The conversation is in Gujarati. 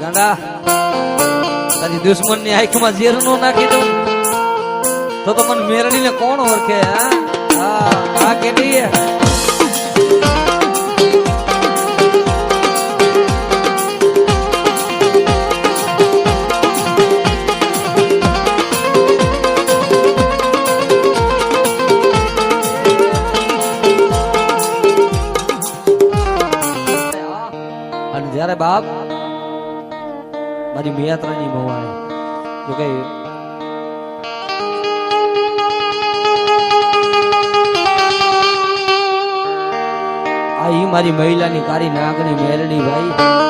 ગાંડા તારી દુશ્મન ની આંખ માં ઝેર નો નાખી દઉં તો મને મેરડી ને કોણ ઓળખે? હા કેટલી જયારે બાપ મારી મિયાત્રાની મવાય જો કે આ ઈ મારી મહિલાની કારી નાગણી મેરડી ભાઈ